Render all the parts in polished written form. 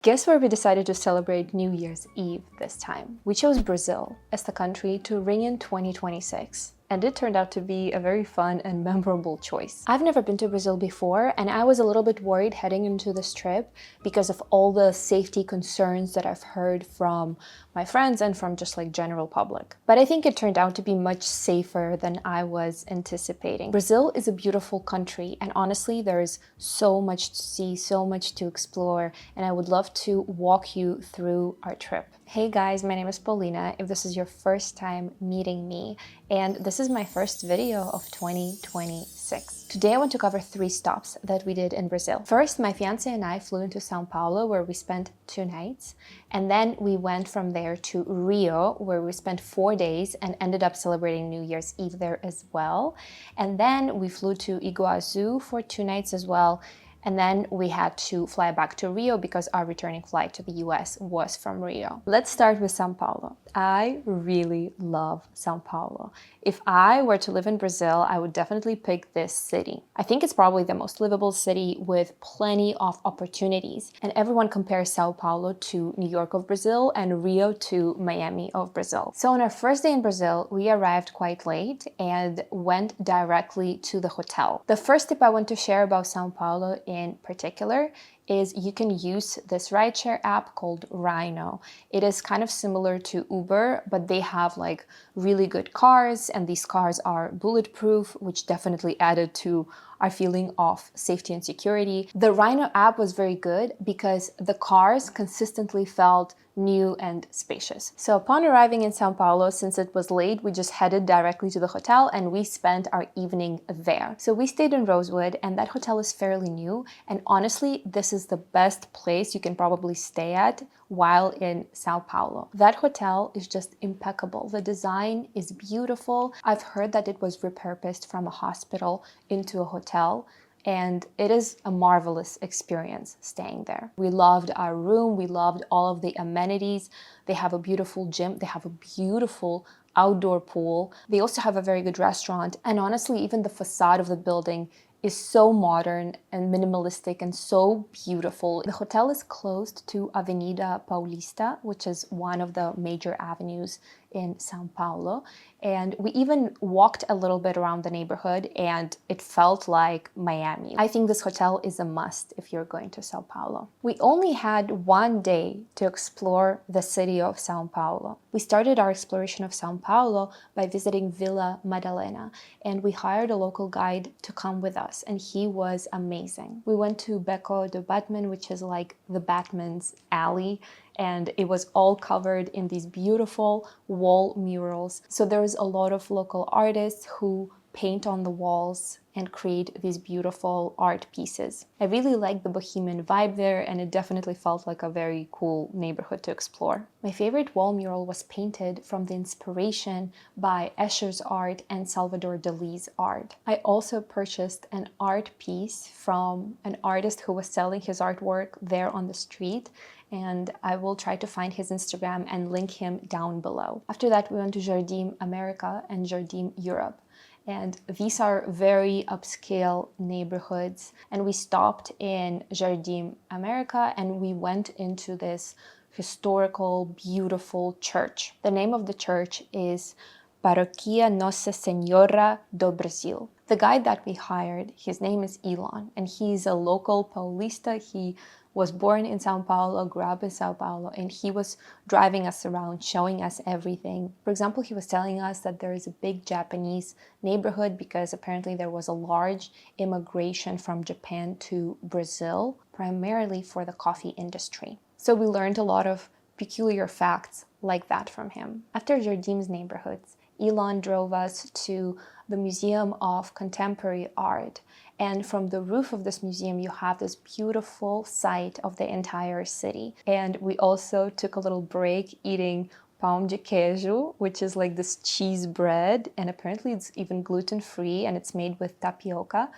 Guess where we decided to celebrate New Year's Eve this time? We chose Brazil as the country to ring in 2026. And it turned out to be a very fun and memorable choice. I've never been to Brazil before, and I was a little bit worried heading into this trip because of all the safety concerns that I've heard from my friends and from just like general public. But I think it turned out to be much safer than I was anticipating. Brazil is a beautiful country, and honestly, there's so much to see, so much to explore, and I would love to walk you through our trip. Hey guys, my name is Paulina, if this is your first time meeting me, and this is my first video of 2026. Today I want to cover 3 stops that we did in Brazil. First, my fiance and I flew into Sao Paulo, where we spent 2 nights, and then we went from there to Rio, where we spent 4 days and ended up celebrating New Year's Eve there as well. And then we flew to Iguazu for 2 nights as well. And then we had to fly back to Rio because our returning flight to the US was from Rio. Let's start with Sao Paulo. I really love Sao Paulo. If I were to live in Brazil, I would definitely pick this city. I think it's probably the most livable city with plenty of opportunities. And everyone compares Sao Paulo to New York of Brazil and Rio to Miami of Brazil. So on our first day in Brazil, we arrived quite late and went directly to the hotel. The first tip I want to share about Sao Paulo in particular is you can use this rideshare app called Rhino. It is kind of similar to Uber, but they have like really good cars, and these cars are bulletproof, which definitely added to our feeling of safety and security. The Rhino app was very good because the cars consistently felt new and spacious. So upon arriving in Sao Paulo, since it was late, we just headed directly to the hotel and we spent our evening there. So we stayed in Rosewood, and that hotel is fairly new. And honestly, this is the best place you can probably stay at while in Sao Paulo. That hotel is just impeccable. The design is beautiful. I've heard that it was repurposed from a hospital into a hotel, and it is a marvelous experience staying there. We loved our room. We loved all of the amenities. They have a beautiful gym. They have a beautiful outdoor pool. They also have a very good restaurant. And honestly, even the facade of the building is so modern and minimalistic and so beautiful. The hotel is close to Avenida Paulista, which is one of the major avenues in Sao Paulo. And we even walked a little bit around the neighborhood and it felt like Miami. I think this hotel is a must if you're going to Sao Paulo. We only had 1 day to explore the city of Sao Paulo. We started our exploration of Sao Paulo by visiting Villa Madalena, and we hired a local guide to come with us, and he was amazing. We went to Beco do Batman, which is like the Batman's alley, and it was all covered in these beautiful wall murals. So there's a lot of local artists who paint on the walls and create these beautiful art pieces. I really liked the bohemian vibe there, and it definitely felt like a very cool neighborhood to explore. My favorite wall mural was painted from the inspiration by Escher's art and Salvador Dali's art. I also purchased an art piece from an artist who was selling his artwork there on the street, and I will try to find his Instagram and link him down below. After that, we went to Jardim America and Jardim Europe. And these are very upscale neighborhoods. And we stopped in Jardim America and we went into this historical, beautiful church. The name of the church is Paroquia Nossa Senhora do Brasil. The guide that we hired, his name is Elon, and he's a local Paulista. He was born in Sao Paulo, grew up in Sao Paulo, and he was driving us around, showing us everything. For example, he was telling us that there is a big Japanese neighborhood because apparently there was a large immigration from Japan to Brazil, primarily for the coffee industry. So we learned a lot of peculiar facts like that from him. After Jardim's neighborhoods, Elon drove us to the Museum of Contemporary Art. And from the roof of this museum, you have this beautiful sight of the entire city. And we also took a little break eating pão de queijo, which is like this cheese bread. And apparently it's even gluten-free and it's made with tapioca.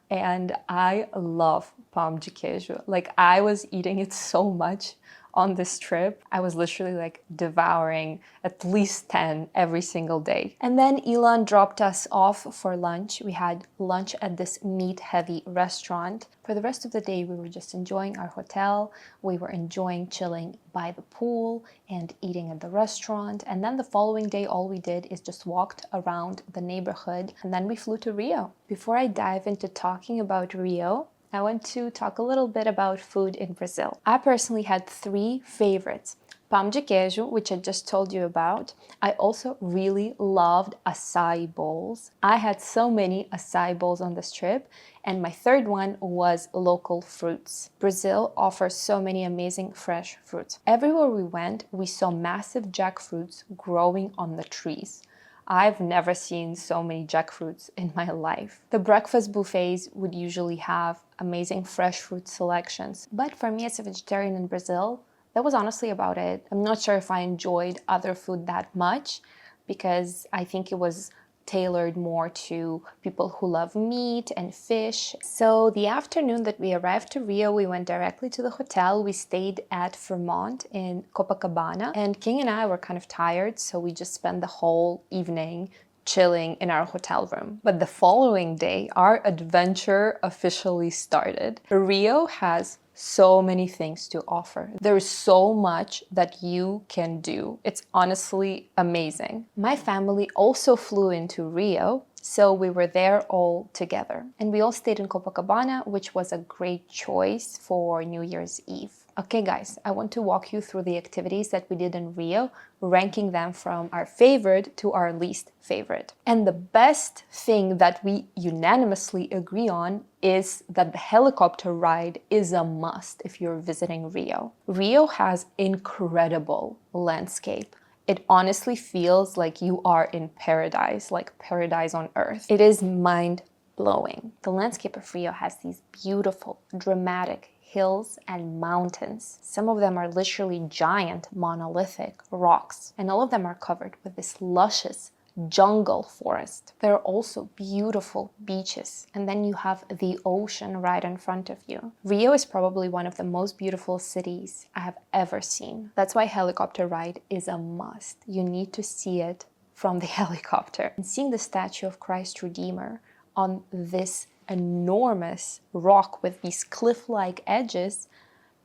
And I love pão de queijo. Like, I was eating it so much on this trip. I was literally like devouring at least 10 every single day. And then Elon dropped us off for lunch. We had lunch at this meat-heavy restaurant. For the rest of the day, we were just enjoying our hotel. We were enjoying chilling by the pool and eating at the restaurant. And then the following day, all we did is just walked around the neighborhood, and then we flew to Rio. Before I dive into talking about Rio, I want to talk a little bit about food in Brazil. I personally had 3 favorites. Pão de queijo, which I just told you about. I also really loved acai bowls. I had so many acai bowls on this trip. And my third one was local fruits. Brazil offers so many amazing fresh fruits. Everywhere we went, we saw massive jackfruits growing on the trees. I've never seen so many jackfruits in my life. The breakfast buffets would usually have amazing fresh fruit selections. But for me as a vegetarian in Brazil, that was honestly about it. I'm not sure if I enjoyed other food that much because I think it was tailored more to people who love meat and fish. So the afternoon that we arrived to Rio, we went directly to the hotel. We stayed at Fairmont in Copacabana, and King and I were kind of tired, so we just spent the whole evening chilling in our hotel room. But the following day, our adventure officially started. Rio has so many things to offer. There is so much that you can do. It's honestly amazing. My family also flew into Rio, so we were there all together. And we all stayed in Copacabana, which was a great choice for New Year's Eve. Okay guys, I want to walk you through the activities that we did in Rio, ranking them from our favorite to our least favorite. And the best thing that we unanimously agree on is that the helicopter ride is a must if you're visiting Rio. Rio has incredible landscape. It honestly feels like you are in paradise, like paradise on earth. It is mind-blowing. The landscape of Rio has these beautiful, dramatic hills and mountains. Some of them are literally giant monolithic rocks, and all of them are covered with this luscious jungle forest. There are also beautiful beaches, and then you have the ocean right in front of you. Rio is probably one of the most beautiful cities I have ever seen. That's why helicopter ride is a must. You need to see it from the helicopter. And seeing the statue of Christ Redeemer on this enormous rock with these cliff-like edges,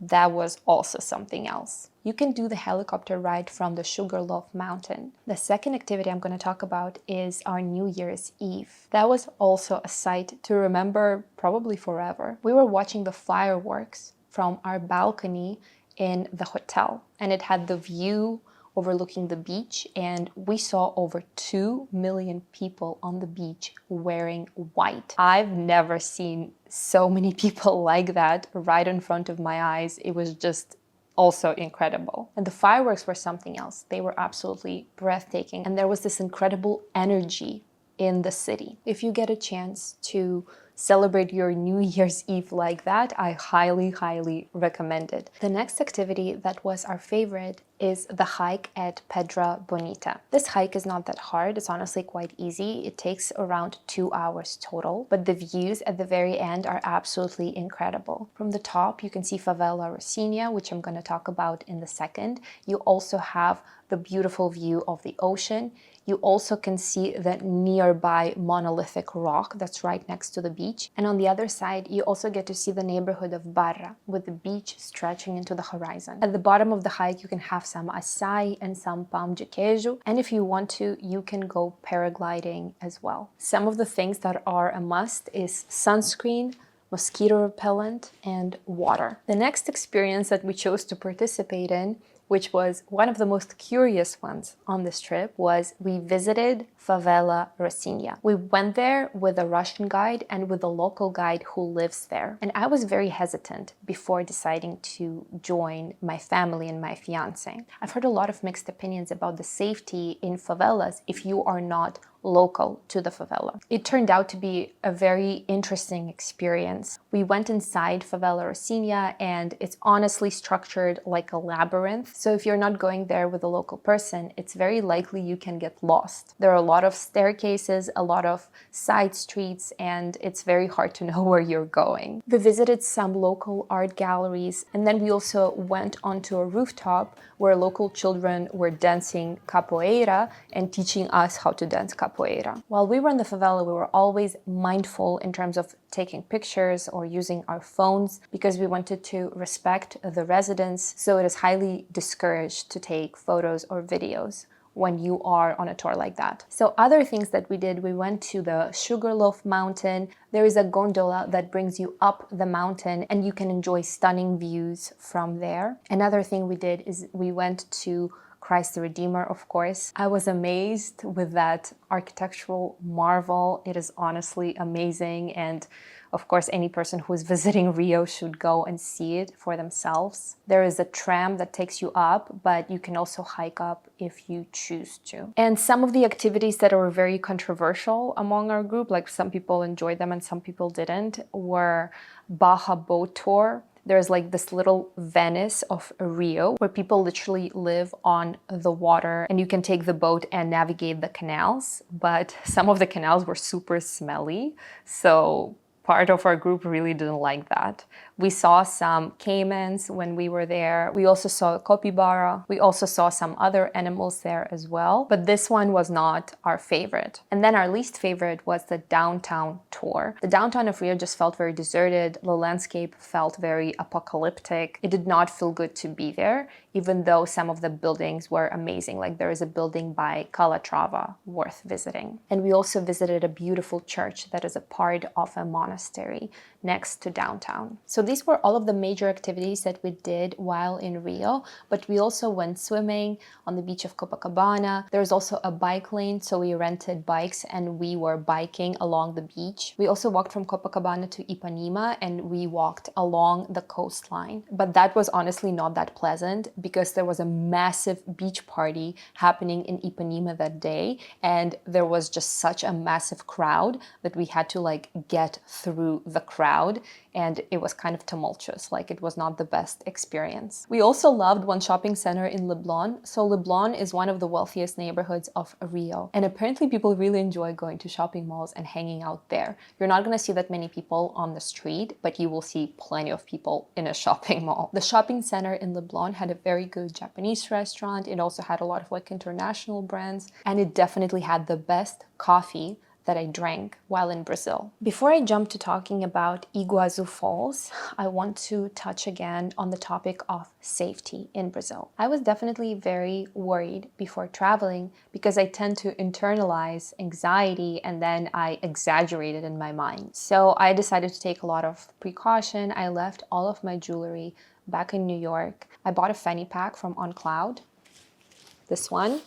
that was also something else. You can do the helicopter ride from the Sugarloaf Mountain. The second activity I'm going to talk about is our New Year's Eve. That was also a sight to remember probably forever. We were watching the fireworks from our balcony in the hotel, and it had the view overlooking the beach, and we saw over 2 million people on the beach wearing white. I've never seen so many people like that right in front of my eyes. It was just also incredible. And the fireworks were something else. They were absolutely breathtaking, and there was this incredible energy in the city. If you get a chance to celebrate your New Year's Eve like that, I highly, highly recommend it. The next activity that was our favorite is the hike at Pedra Bonita. This hike is not that hard. It's honestly quite easy. It takes around 2 hours total, but the views at the very end are absolutely incredible. From the top, you can see favela Rocinha, which I'm going to talk about in the second. You also have the beautiful view of the ocean. You also can see the nearby monolithic rock that's right next to the beach. And on the other side, you also get to see the neighborhood of Barra, with the beach stretching into the horizon. At the bottom of the hike, you can have some acai and some pão de queijo. And if you want to, you can go paragliding as well. Some of the things that are a must is sunscreen, mosquito repellent, and water. The next experience that we chose to participate in, which was one of the most curious ones on this trip, was we visited favela Rocinha. We went there with a Russian guide and with a local guide who lives there. And I was very hesitant before deciding to join my family and my fiance. I've heard a lot of mixed opinions about the safety in favelas if you are not local to the favela. It turned out to be a very interesting experience. We went inside favela Rocinha, and it's honestly structured like a labyrinth. So if you're not going there with a local person, it's very likely you can get lost. There are a lot of staircases, a lot of side streets, and it's very hard to know where you're going. We visited some local art galleries, and then we also went onto a rooftop where local children were dancing capoeira and teaching us how to dance capoeira. While we were in the favela, we were always mindful in terms of taking pictures or using our phones because we wanted to respect the residents, so it is highly discouraged to take photos or videos when you are on a tour like that. So other things that we did, we went to the Sugarloaf Mountain. There is a gondola that brings you up the mountain and you can enjoy stunning views from there. Another thing we did is we went to Christ the Redeemer, of course. I was amazed with that architectural marvel. It is honestly amazing, and of course any person who is visiting Rio should go and see it for themselves. There is a tram that takes you up, but you can also hike up if you choose to. And some of the activities that were very controversial among our group, like some people enjoyed them and some people didn't, were Baja boat tour. There's like this little Venice of Rio where people literally live on the water and you can take the boat and navigate the canals, but some of the canals were super smelly, so part of our group really didn't like that. We saw some caimans when we were there. We also saw a capybara. We also saw some other animals there as well, but this one was not our favorite. And then our least favorite was the downtown tour. The downtown of Rio just felt very deserted. The landscape felt very apocalyptic. It did not feel good to be there, even though some of the buildings were amazing. Like there is a building by Calatrava worth visiting. And we also visited a beautiful church that is a part of a monastery next to downtown. So these were all of the major activities that we did while in Rio, but we also went swimming on the beach of Copacabana. There's also a bike lane, so we rented bikes and we were biking along the beach. We also walked from Copacabana to Ipanema and we walked along the coastline. But that was honestly not that pleasant because there was a massive beach party happening in Ipanema that day, and there was just such a massive crowd that we had to like get through the crowd, and it was kind of tumultuous. Like it was not the best experience. We also loved one shopping center in Leblon. So Leblon is one of the wealthiest neighborhoods of Rio, and apparently people really enjoy going to shopping malls and hanging out there. You're not going to see that many people on the street, but you will see plenty of people in a shopping mall. The shopping center in Leblon had a very good Japanese restaurant. It also had a lot of like international brands, and it definitely had the best coffee that I drank while in Brazil. Before I jump to talking about Iguazu Falls, I want to touch again on the topic of safety in Brazil. I was definitely very worried before traveling because I tend to internalize anxiety and then I exaggerate it in my mind. So I decided to take a lot of precaution. I left all of my jewelry back in New York. I bought a fanny pack from On Cloud, this one,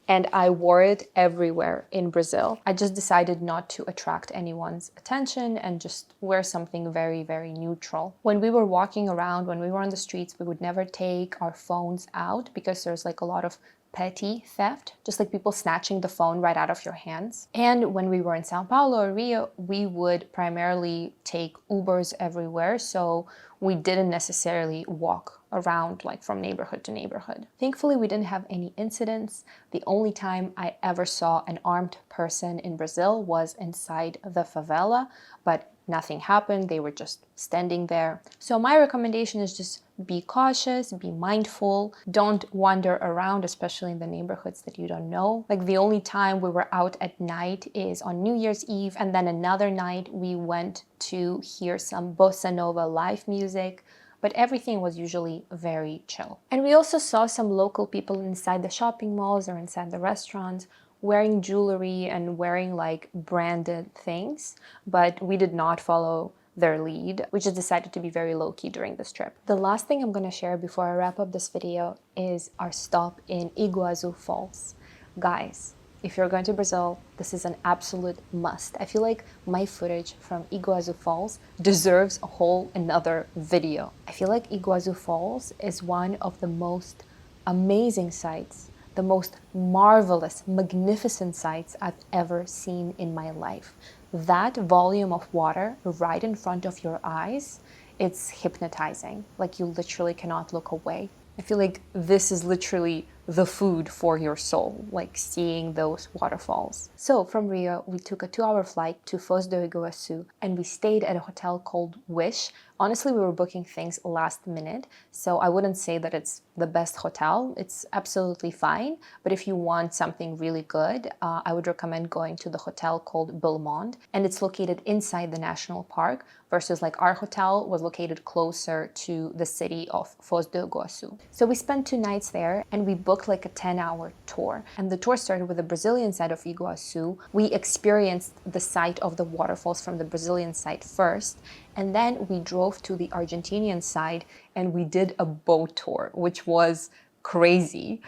and I wore it everywhere in Brazil. I just decided not to attract anyone's attention and just wear something very, very neutral. When we were walking around, when we were on the streets, we would never take our phones out because there's like a lot of petty theft, just like people snatching the phone right out of your hands. And when we were in Sao Paulo or Rio, we would primarily take Ubers everywhere, so we didn't necessarily walk around like from neighborhood to neighborhood. Thankfully, we didn't have any incidents. The only time I ever saw an armed person in Brazil was inside the favela, but nothing happened. They were just standing there. So my recommendation is just be cautious, be mindful, don't wander around, especially in the neighborhoods that you don't know. Like the only time we were out at night is on New Year's Eve, and then another night we went to hear some bossa nova live music, but everything was usually very chill. And we also saw some local people inside the shopping malls or inside the restaurants wearing jewelry and wearing like branded things, but we did not follow their lead. We just decided to be very low-key during this trip. The last thing I'm going to share before I wrap up this video is our stop in Iguazu Falls. Guys, if you're going to Brazil, this is an absolute must. I feel like my footage from Iguazu Falls deserves a whole another video. I feel like Iguazu Falls is one of the most amazing sights, the most marvelous, magnificent sights I've ever seen in my life. That volume of water right in front of your eyes, it's hypnotizing. Like you literally cannot look away. I feel like this is literally the food for your soul, like seeing those waterfalls. So from Rio, we took a 2-hour flight to Foz do Iguaçu and we stayed at a hotel called Wish. Honestly, we were booking things last minute, so I wouldn't say that it's the best hotel. It's absolutely fine, but if you want something really good, I would recommend going to the hotel called Belmond, and it's located inside the national park versus like our hotel was located closer to the city of Foz do Iguaçu. So we spent 2 nights there and we booked like a 10-hour tour. And the tour started with the Brazilian side of Iguaçu. We experienced the sight of the waterfalls from the Brazilian side first, and then we drove to the Argentinian side and we did a boat tour, which was crazy.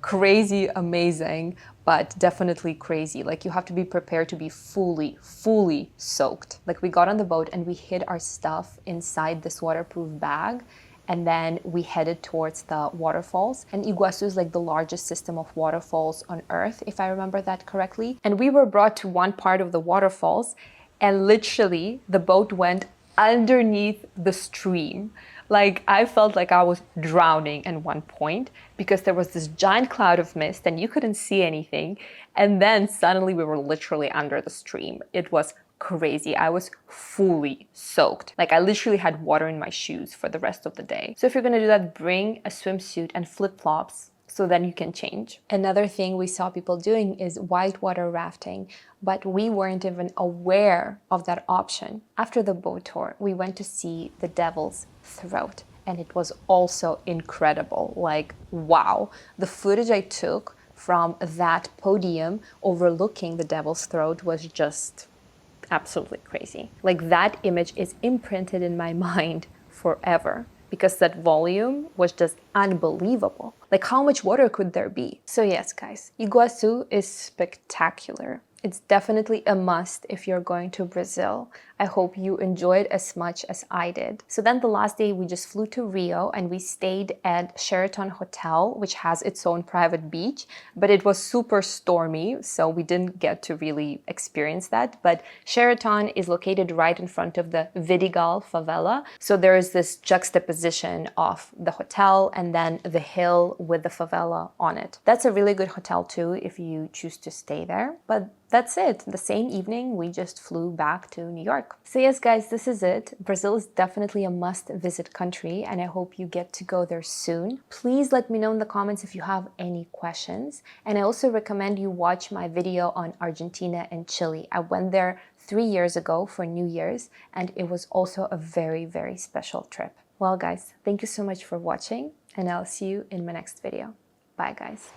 Crazy, amazing, but definitely crazy. Like you have to be prepared to be fully soaked. Like we got on the boat and we hid our stuff inside this waterproof bag, and then we headed towards the waterfalls. And Iguazu is like the largest system of waterfalls on earth, if I remember that correctly. And we were brought to one part of the waterfalls and literally the boat went underneath the stream. Like I felt like I was drowning at one point because there was this giant cloud of mist and you couldn't see anything. And then suddenly we were literally under the stream. It was crazy. I was fully soaked. Like I literally had water in my shoes for the rest of the day. So if you're gonna do that, bring a swimsuit and flip-flops so then you can change. Another thing we saw people doing is whitewater rafting, but we weren't even aware of that option. After the boat tour, we went to see the Devil's Throat, and it was also incredible. Like, wow. The footage I took from that podium overlooking the Devil's Throat was just absolutely crazy. Like that image is imprinted in my mind forever, because that volume was just unbelievable. Like how much water could there be? So yes, guys, Iguazu is spectacular. It's definitely a must if you're going to Brazil. I hope you enjoyed as much as I did. So then the last day we just flew to Rio and we stayed at Sheraton Hotel, which has its own private beach, but it was super stormy, so we didn't get to really experience that. But Sheraton is located right in front of the Vidigal favela. So there is this juxtaposition of the hotel and then the hill with the favela on it. That's a really good hotel too if you choose to stay there. But that's it. The same evening, we just flew back to New York. So yes, guys, this is it. Brazil is definitely a must-visit country, and I hope you get to go there soon. Please let me know in the comments if you have any questions. And I also recommend you watch my video on Argentina and Chile. I went there 3 years ago for New Year's, and it was also a very, very special trip. Well, guys, thank you so much for watching, and I'll see you in my next video. Bye, guys.